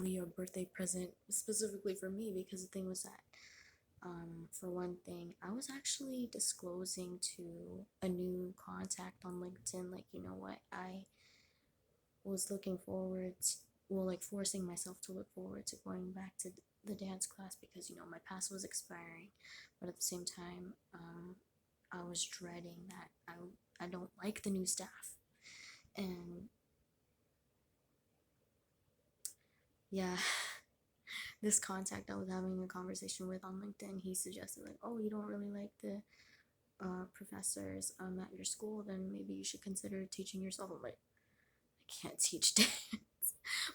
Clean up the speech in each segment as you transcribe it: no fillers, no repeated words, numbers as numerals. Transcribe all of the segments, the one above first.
Aaliyah a birthday present specifically for me, because the thing was that, for one thing, I was actually disclosing to a new contact on LinkedIn, like, you know what, I was looking forward to, well, like forcing myself to look forward to going back to the dance class because, you know, my pass was expiring. But at the same time, I was dreading that I don't like the new staff. And yeah, this contact I was having a conversation with on LinkedIn, he suggested, like, oh, you don't really like the professors at your school, then maybe you should consider teaching yourself. I'm like, I can't teach dance.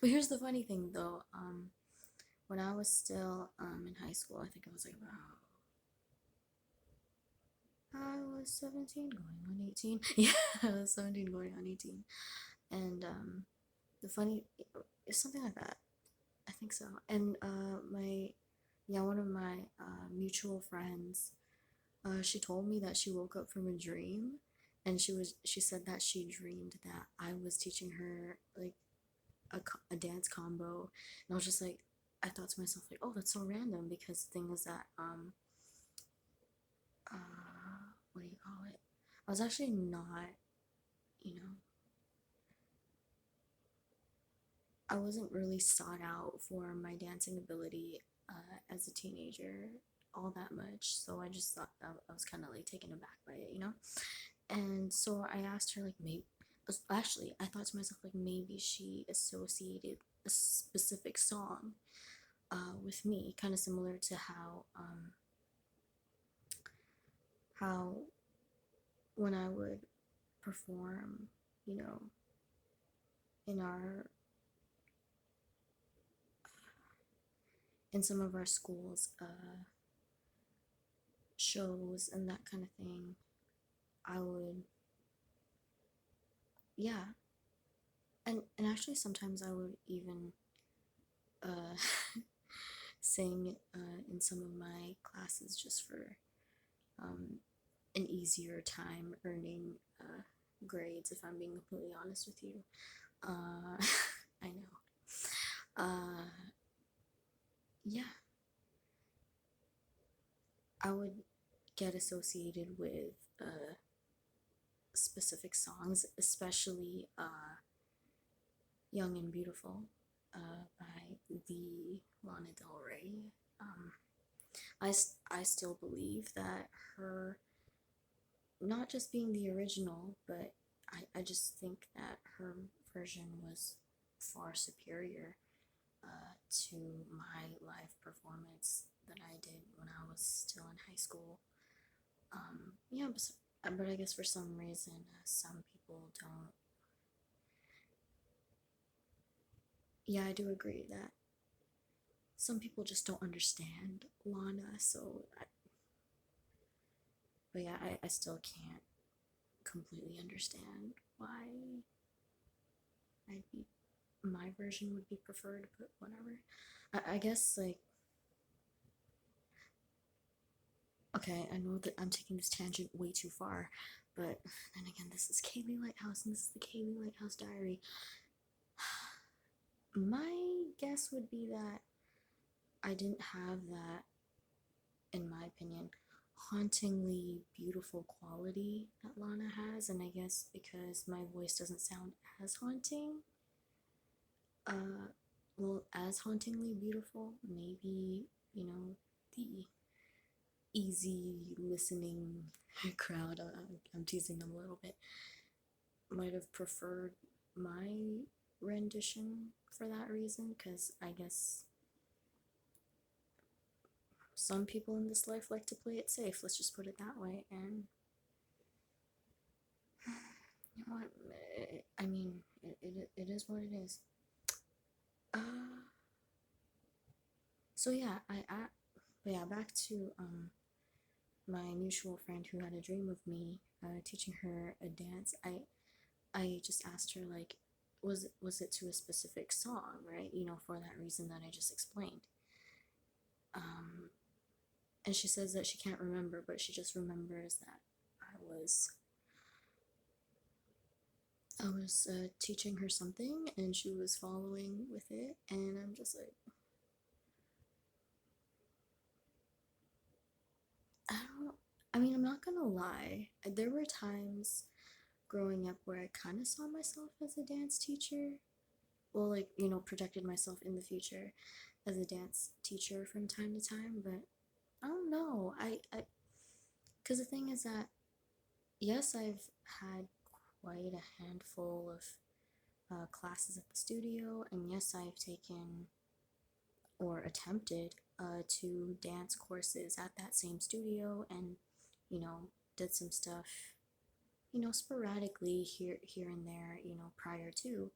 But here's the funny thing though, when I was still in high school, I think I was like about, I was 17 going on 18. Yeah, I was 17 going on 18. And the funny, it's something like that. I think so. And one of my mutual friends, she told me that she woke up from a dream, and she said that she dreamed that I was teaching her like a dance combo. And I was just like, I thought to myself, like, oh, that's so random, because the thing is that what do you call it, I was actually not, you know, I wasn't really sought out for my dancing ability as a teenager all that much. So I just thought that I was kind of like taken aback by it, you know? And so I asked her, like, maybe, actually, I thought to myself, like, maybe she associated a specific song with me, kind of similar to how when I would perform, you know, in our in some of our schools shows and that kind of thing, I would, yeah, and actually sometimes I would even uh sing in some of my classes just for um an easier time earning grades, if I'm being completely honest with you. I know. Yeah, I would get associated with specific songs, especially Young and Beautiful by the Lana Del Rey. Um, I still believe that her, not just being the original, but I just think that her version was far superior to my live performance that I did when I was still in high school. Yeah, but I guess for some reason, some people don't. Yeah, I do agree that some people just don't understand Lana, but yeah, I still can't completely understand why I'd be, my version would be preferred, but whatever. I guess, like, okay, I know that I'm taking this tangent way too far, but then again, this is Kaylee Lighthouse, and this is the Kaylee Lighthouse Diary. My guess would be that I didn't have that, in my opinion, hauntingly beautiful quality that Lana has, and I guess because my voice doesn't sound as haunting, well, as hauntingly beautiful, maybe, you know, the easy listening crowd, I'm teasing them a little bit, might have preferred my rendition for that reason, because I guess some people in this life like to play it safe, let's just put it that way. And you know what, I mean, it is what it is. Uh, so yeah, but yeah, back to my mutual friend who had a dream of me teaching her a dance. I just asked her, like, was it to a specific song, right? You know, for that reason that I just explained. Um, and she says that she can't remember, but she just remembers that I was I was teaching her something and she was following with it, and I'm just like, I don't. I mean, I'm not gonna lie. There were times growing up where I kind of saw myself as a dance teacher. Well, like, projected myself in the future as a dance teacher from time to time, but I don't know. Because the thing is that, yes, I've had quite a handful of classes at the studio, and yes, I've taken or attempted to dance courses at that same studio, and you know did some stuff sporadically here and there prior to,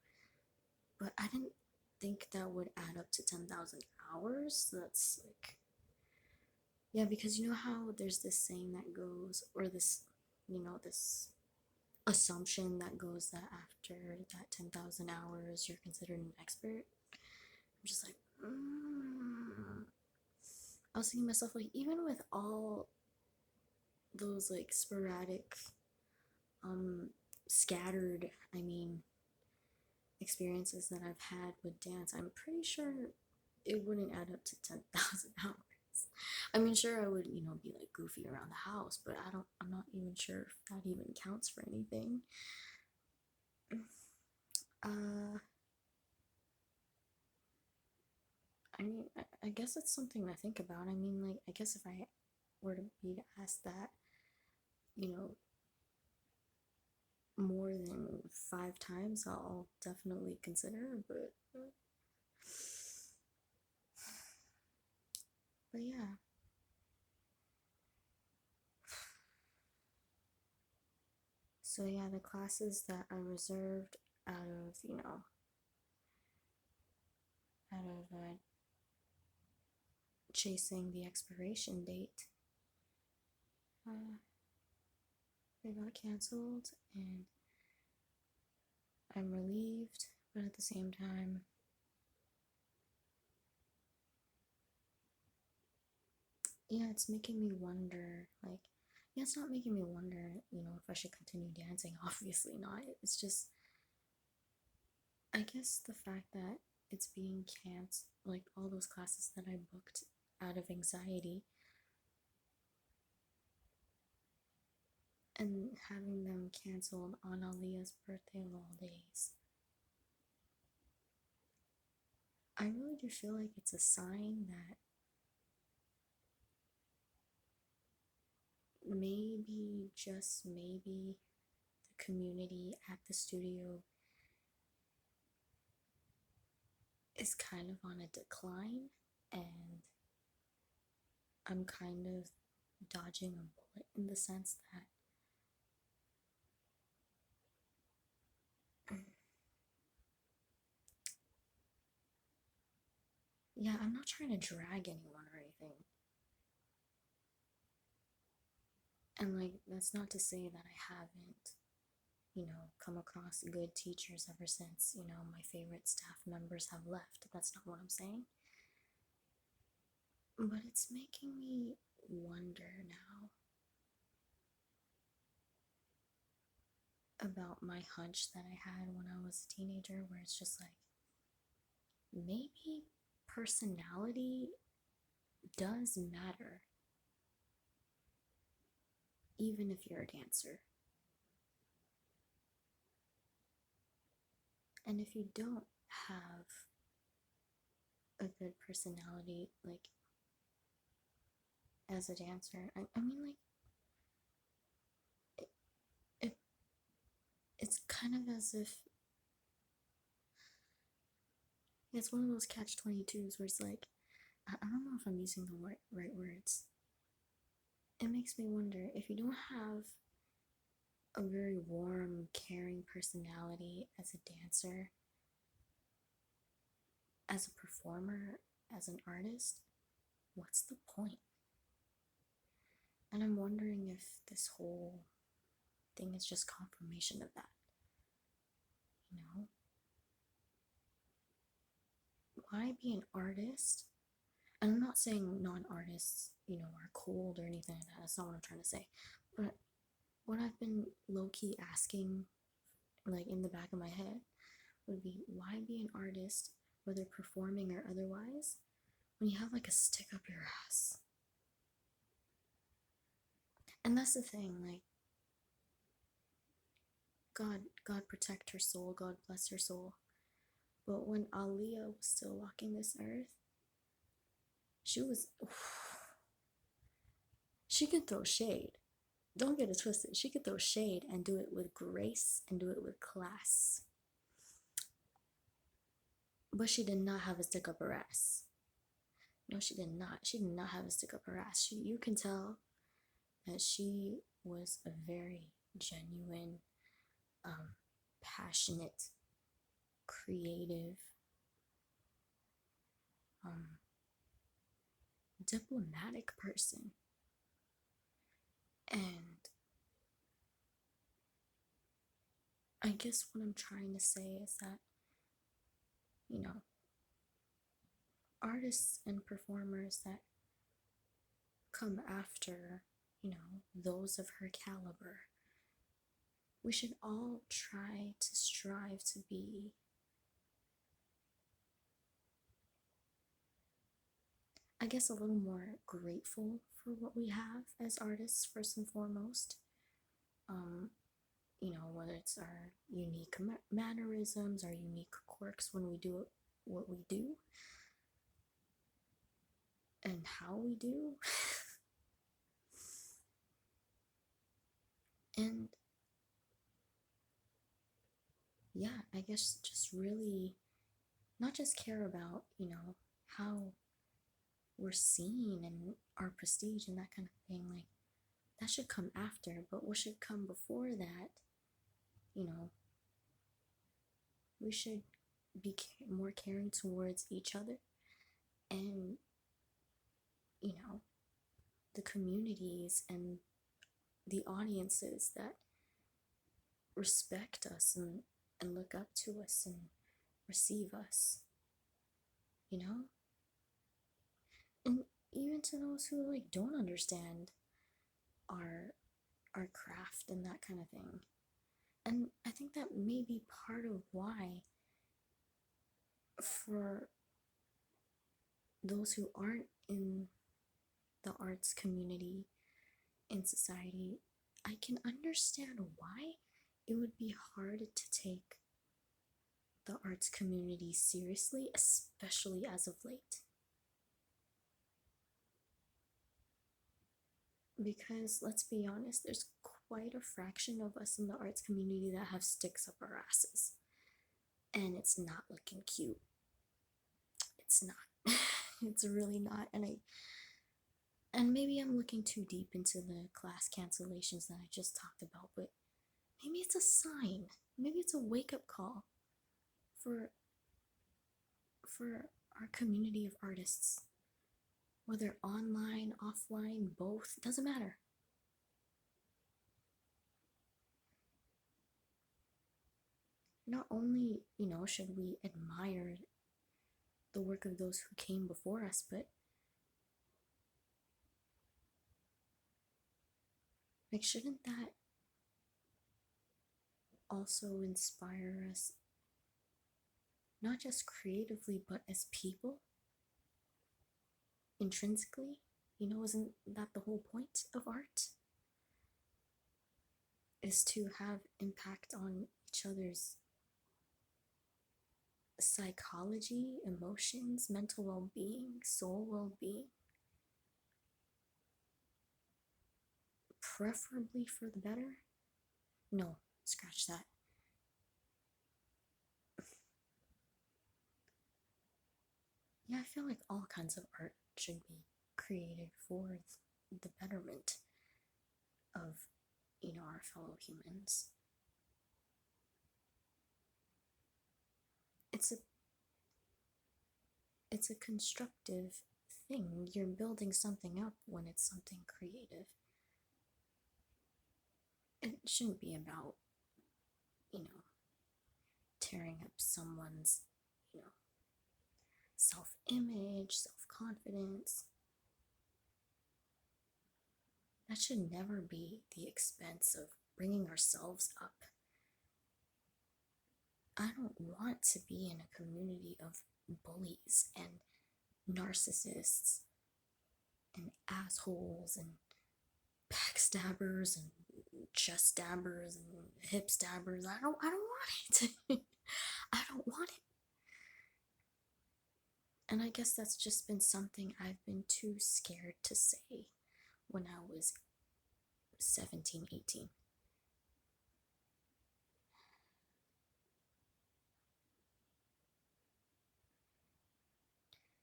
but I didn't think that would add up to 10,000 hours. That's like, yeah, because you know how there's this saying that goes, or this assumption that goes, that after that 10,000 hours you're considered an expert. I'm just like, I was thinking to myself, like, even with all those like sporadic, um, scattered, I mean, experiences that I've had with dance, I'm pretty sure it wouldn't add up to 10,000 hours. I mean, sure, I would, be like goofy around the house, but I'm not even sure if that even counts for anything. Uh, I mean, I guess it's something to think about. I mean, like, I guess if I were to be asked that, you know, more than 5 times, I'll definitely consider. But yeah. So yeah, the classes that I reserved out of chasing the expiration date, uh, they got canceled, and I'm relieved, but at the same time, yeah, it's making me wonder, like, yeah, it's not making me wonder, if I should continue dancing. Obviously not. It's just, I guess the fact that it's being canceled, like all those classes that I booked out of anxiety, and having them canceled on Aaliyah's birthday of all days. I really do feel like it's a sign that maybe, just maybe, the community at the studio is kind of on a decline, and I'm kind of dodging a bullet in the sense that yeah, I'm not trying to drag anyone or anything. And like, that's not to say that I haven't, come across good teachers ever since, my favorite staff members have left. That's not what I'm saying. But it's making me wonder now about my hunch that I had when I was a teenager, where it's just like, maybe personality does matter, even if you're a dancer. And if you don't have a good personality, like, as a dancer, I mean, like, it, it, it's kind of as if it's one of those catch 22s where it's like, I don't know if I'm using the right words. It makes me wonder, if you don't have a very warm, caring personality as a dancer, as a performer, as an artist, what's the point? And I'm wondering if this whole thing is just confirmation of that. You know? Why be an artist? And I'm not saying non-artists, are cold or anything like that. That's not what I'm trying to say. But what I've been low-key asking like in the back of my head, would be, why be an artist, whether performing or otherwise, when you have like a stick up your ass? And that's the thing, like, God protect her soul, God bless her soul. But when Aaliyah was still walking this earth, she was, she could throw shade. Don't get it twisted. She could throw shade and do it with grace and do it with class. But she did not have a stick up her ass. No, she did not. She did not have a stick up her ass. You can tell that she was a very genuine, passionate, creative, diplomatic person. And I guess what I'm trying to say is that, you know, artists and performers that come after, you know, those of her caliber, we should all try to strive to be I guess a little more grateful for what we have as artists, first and foremost. You know, whether it's our unique mannerisms, our unique quirks when we do what we do, and how we do. And yeah, I guess just really not just care about, you know, how we're seen and our prestige and that kind of thing. Like, that should come after, but what should come before that, you know, we should be more caring towards each other and, you know, the communities and the audiences that respect us and look up to us and receive us, you know? And even to those who like don't understand our our craft and that kind of thing. And I think that may be part of why, for those who aren't in the arts community in society, I can understand why it would be hard to take the arts community seriously, especially as of late. Because let's be honest, there's quite a fraction of us in the arts community that have sticks up our asses. And it's not looking cute. It's not. It's really not. And maybe I'm looking too deep into the class cancellations that I just talked about, but maybe it's a sign. Maybe it's a wake-up call for our community of artists. Whether online, offline, both, it doesn't matter. Not only, you know, should we admire the work of those who came before us, but like, shouldn't that also inspire us, not just creatively, but as people, intrinsically? You know, isn't that the whole point of art? Is to have impact on each other's psychology, emotions, mental well-being, soul well-being, preferably for the better. No, scratch that. Yeah, I feel like all kinds of art should be created for the betterment of, you know, our fellow humans. It's a constructive thing. You're building something up when it's something creative. It shouldn't be about, you know, tearing up someone's, you know, self-image, self-confidence. That should never be the expense of bringing ourselves up. I don't want to be in a community of bullies and narcissists and assholes and backstabbers and chest stabbers and hip stabbers. I don't want it. I don't want it. And I guess that's just been something I've been too scared to say when I was 17, 18.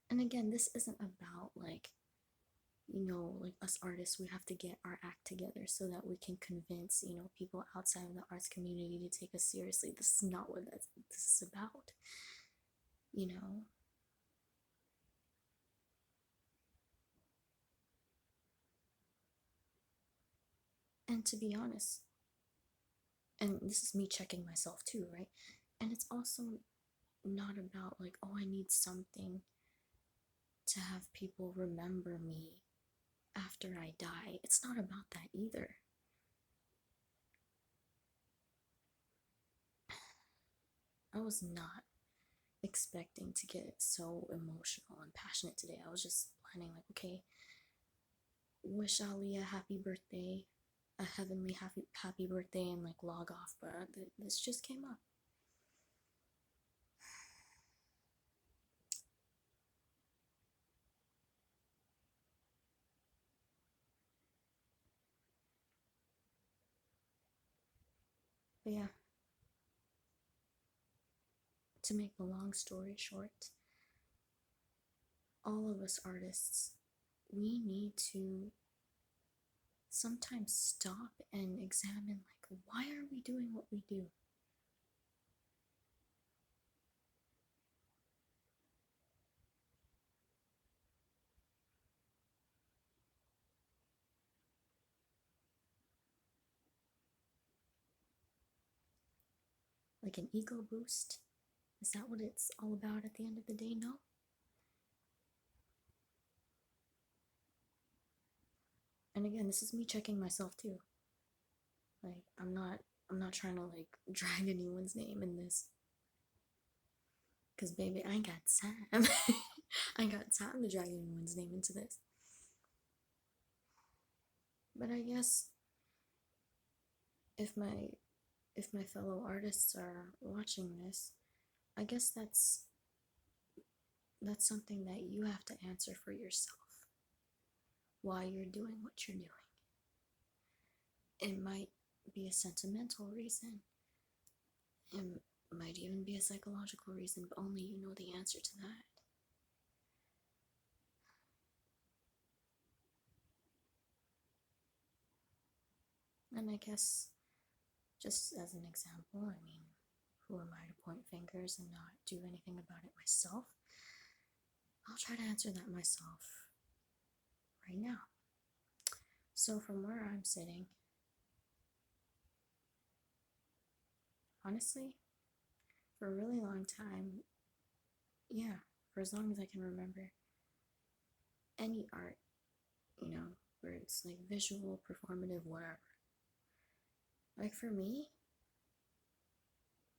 And again, this isn't about like, like us artists, we have to get our act together so that we can convince, people outside of the arts community to take us seriously. This is not what this is about, you know? And to be honest, and this is me checking myself too, right? And it's also not about like, oh, I need something to have people remember me after I die. It's not about that either. I was not expecting to get so emotional and passionate today. I was just planning, like, okay, wish Aaliyah happy birthday, a heavenly happy birthday, and like log off. But this just came up. But yeah, to make a long story short, all of us artists, we need to sometimes stop and examine, like, why are we doing what we do? Like an ego boost? Is that what it's all about at the end of the day? No. And again, this is me checking myself too. Like, I'm not trying to like drag anyone's name in this. Cause baby, I ain't got time. I ain't got time to drag anyone's name into this. But I guess if my fellow artists are watching this, I guess that's something that you have to answer for yourself. Why you're doing what you're doing. It might be a sentimental reason. It might even be a psychological reason, but only you know the answer to that. And I guess, just as an example, I mean, who am I to point fingers and not do anything about it myself? I'll try to answer that myself right now. So, from where I'm sitting, honestly, for a really long time, yeah, for as long as I can remember, any art, where it's like visual, performative, whatever. Like for me,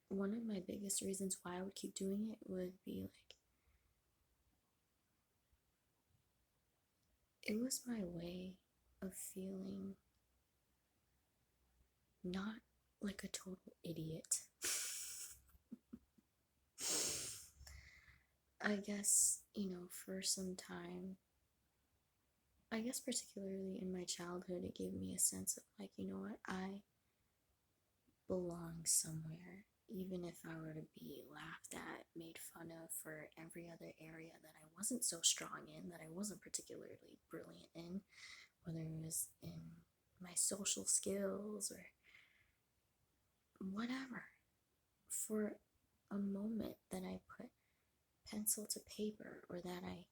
one of my biggest reasons why I would keep doing it would be like, it was my way of feeling not like a total idiot. I guess, for some time, I guess particularly in my childhood, it gave me a sense of like, you know what, I belong somewhere, even if I were to be laughed at, made fun of for every other area that I wasn't so strong in, that I wasn't particularly brilliant in, whether it was in my social skills or whatever. For a moment that I put pencil to paper, or that I,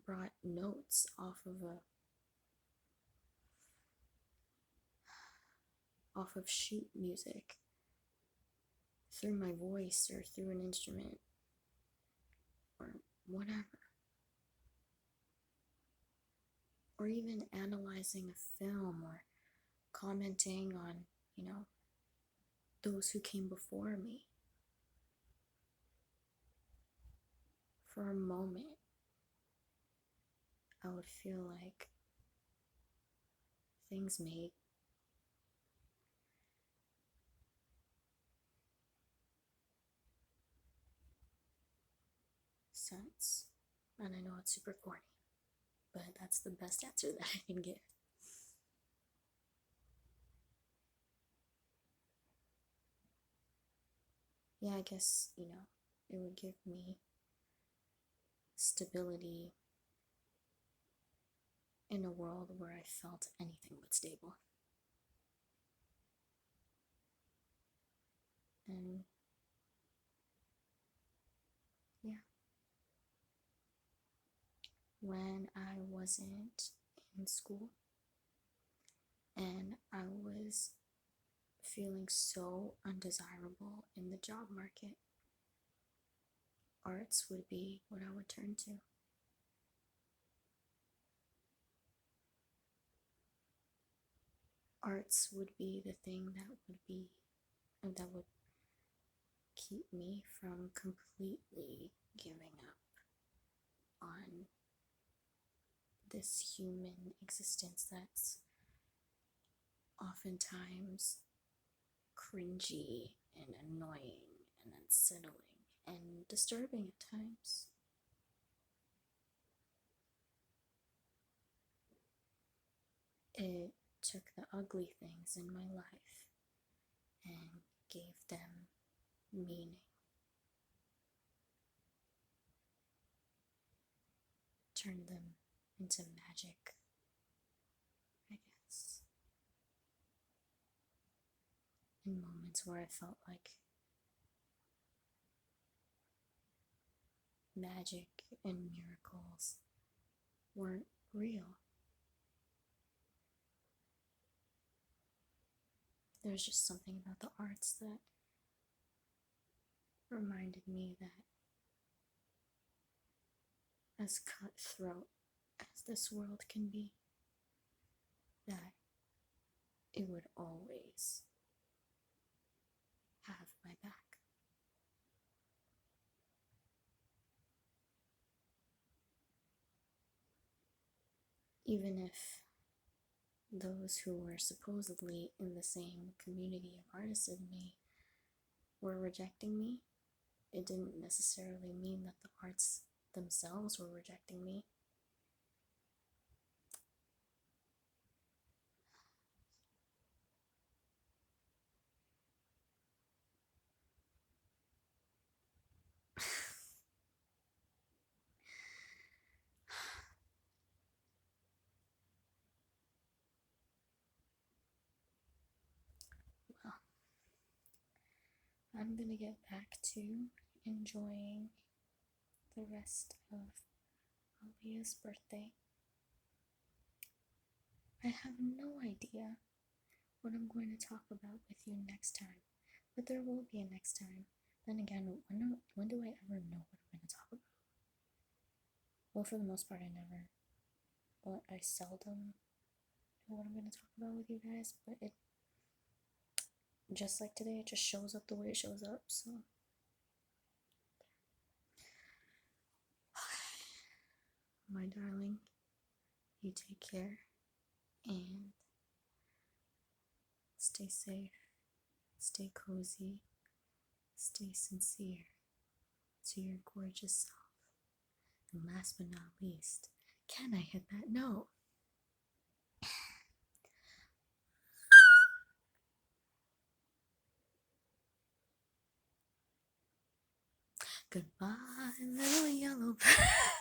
brought notes off of sheet music through my voice or through an instrument or whatever, or even analyzing a film or commenting on, those who came before me. For a moment, I would feel like things made sense. And I know it's super corny, but that's the best answer that I can give. Yeah, I guess, it would give me stability in a world where I felt anything but stable. And yeah, when I wasn't in school and I was feeling so undesirable in the job market, arts would be what I would turn to. Arts would be the thing that would keep me from completely giving up on this human existence that's oftentimes cringy and annoying and unsettling and disturbing at times. It took the ugly things in my life and gave them meaning. Turned them into magic, I guess. In moments where I felt like magic and miracles weren't real. There's just something about the arts that reminded me that as cutthroat as this world can be, that it would always have my back. Even if those who were supposedly in the same community of artists as me were rejecting me, it didn't necessarily mean that the arts themselves were rejecting me. Well, I'm gonna get back to enjoying the rest of Aaliyah's birthday. I have no idea what I'm going to talk about with you next time, but there will be a next time. Then again, when do I ever know what I'm going to talk about? Well, for the most part, I seldom know what I'm going to talk about with you guys, but it, just like today, it just shows up the way it shows up, so. My darling, you take care and stay safe, stay cozy, stay sincere to your gorgeous self. And last but not least, can I hit that note? Goodbye, little yellow bird.